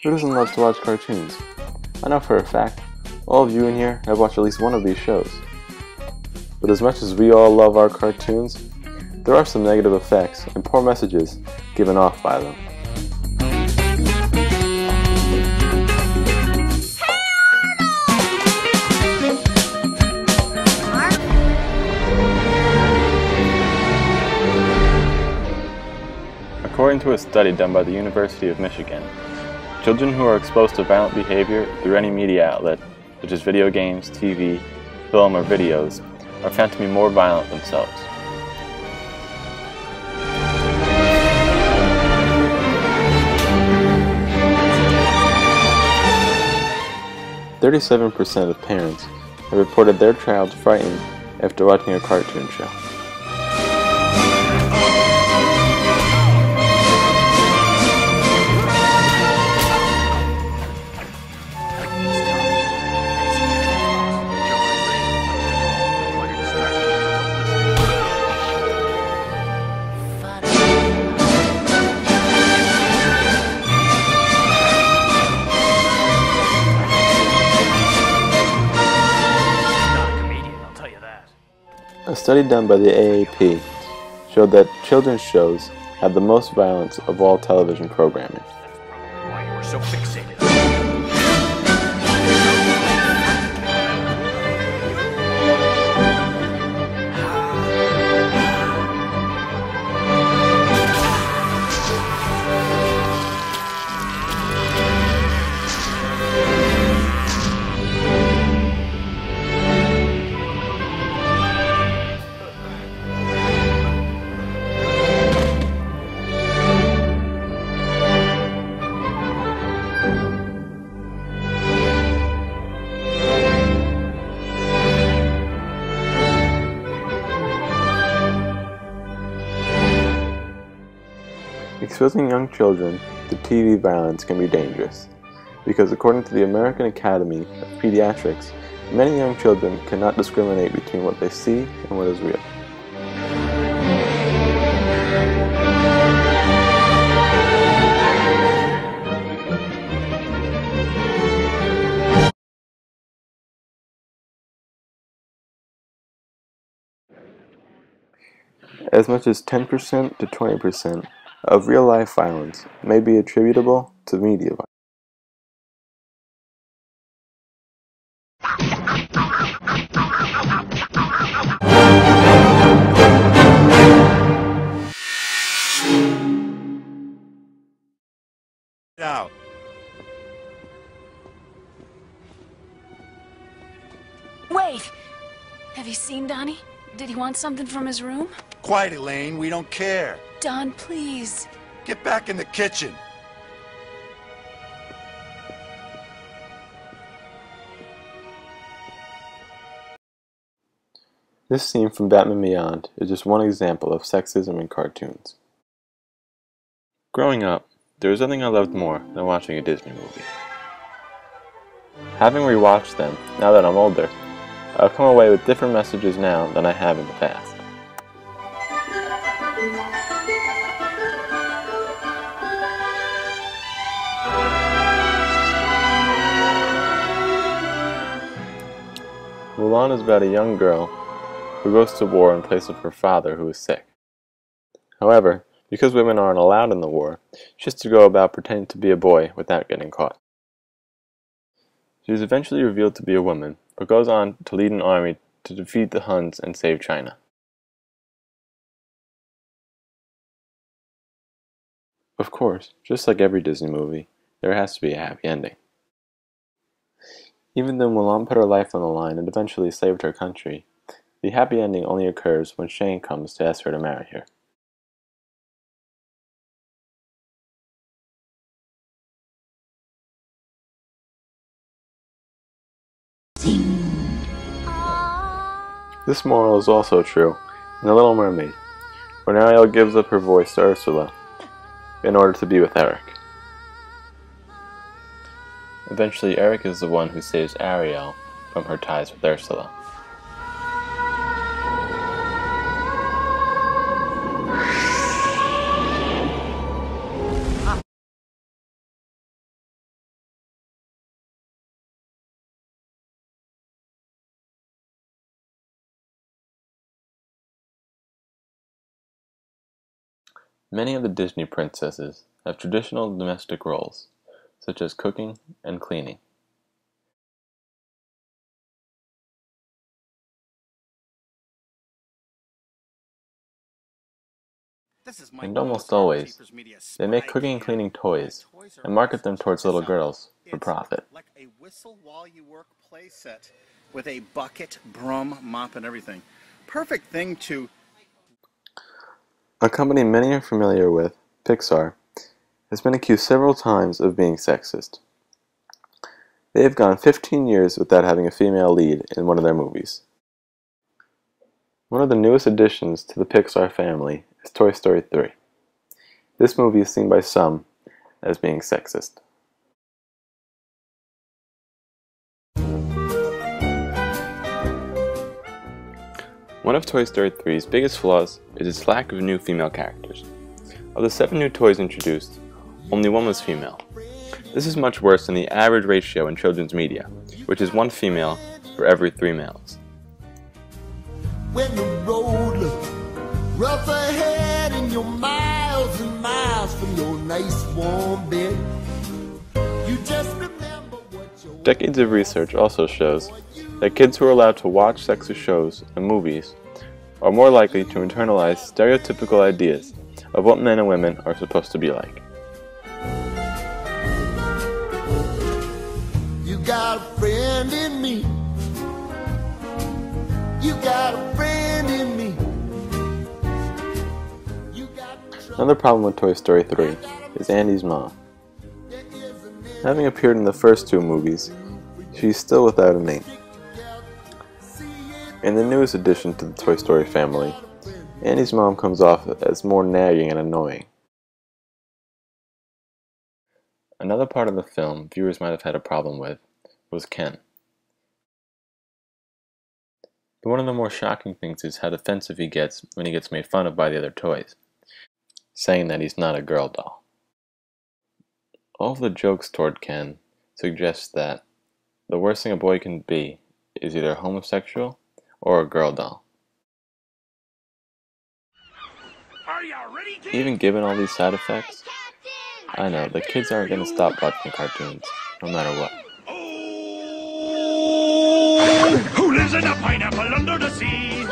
Who doesn't love to watch cartoons? I know for a fact, all of you in here have watched at least one of these shows. But as much as we all love our cartoons, there are some negative effects and poor messages given off by them. According to a study done by the University of Michigan, children who are exposed to violent behavior through any media outlet, such as video games, TV, film, or videos, are found to be more violent themselves. "37% of parents have reported their child frightened after watching a cartoon show. A study done by the AAP showed that children's shows had the most violence of all television programming. Why you were so fixated. Exposing young children to TV violence can be dangerous, because according to the American Academy of Pediatrics, many young children cannot discriminate between what they see and what is real. As much as 10% to 20% of real-life violence may be attributable to media violence. Out. Wait! Have you seen Donnie? Did he want something from his room? Quiet, Elaine. We don't care. Don, please. Get back in the kitchen. This scene from Batman Beyond is just one example of sexism in cartoons. Growing up, there was nothing I loved more than watching a Disney movie. Having rewatched them, now that I'm older, I've come away with different messages now than I have in the past. Mulan is about a young girl who goes to war in place of her father who is sick. However, because women aren't allowed in the war, she has to go about pretending to be a boy without getting caught. She is eventually revealed to be a woman, but goes on to lead an army to defeat the Huns and save China. Of course, just like every Disney movie, there has to be a happy ending. Even though Mulan put her life on the line and eventually saved her country, the happy ending only occurs when Shang comes to ask her to marry her. This moral is also true in The Little Mermaid, when Ariel gives up her voice to Ursula in order to be with Eric. Eventually, Eric is the one who saves Ariel from her ties with Ursula. Many of the Disney princesses have traditional domestic roles, such as cooking and cleaning. And almost always, they make cooking and cleaning toys and market them towards little girls for profit. Like a whistle while you work play set with a bucket, broom, mop, and everything. Perfect thing to... A company many are familiar with, Pixar, has been accused several times of being sexist. They have gone 15 years without having a female lead in one of their movies. One of the newest additions to the Pixar family is Toy Story 3. This movie is seen by some as being sexist. One of Toy Story 3's biggest flaws is its lack of new female characters. Of the 7 new toys introduced, only 1 was female. This is much worse than the average ratio in children's media, which is 1 female for every 3 males. When the road looks rough ahead and you're miles and miles from your nice warm bed, you just remember what you're... Decades of research also shows that kids who are allowed to watch sexist shows and movies are more likely to internalize stereotypical ideas of what men and women are supposed to be like. You got a friend in me. You got a friend in me. You got... Another problem with Toy Story 3 is Andy's mom. Having appeared in the first 2 movies, she's still without a name. In the newest addition to the Toy Story family, Andy's mom comes off as more nagging and annoying. Another part of the film viewers might have had a problem with was Ken. But one of the more shocking things is how defensive he gets when he gets made fun of by the other toys, saying that he's not a girl doll. All of the jokes toward Ken suggest that the worst thing a boy can be is either homosexual or a girl doll. Even given all these side effects, I know the kids aren't going to stop watching cartoons, no matter what. Who lives in a pineapple under the sea?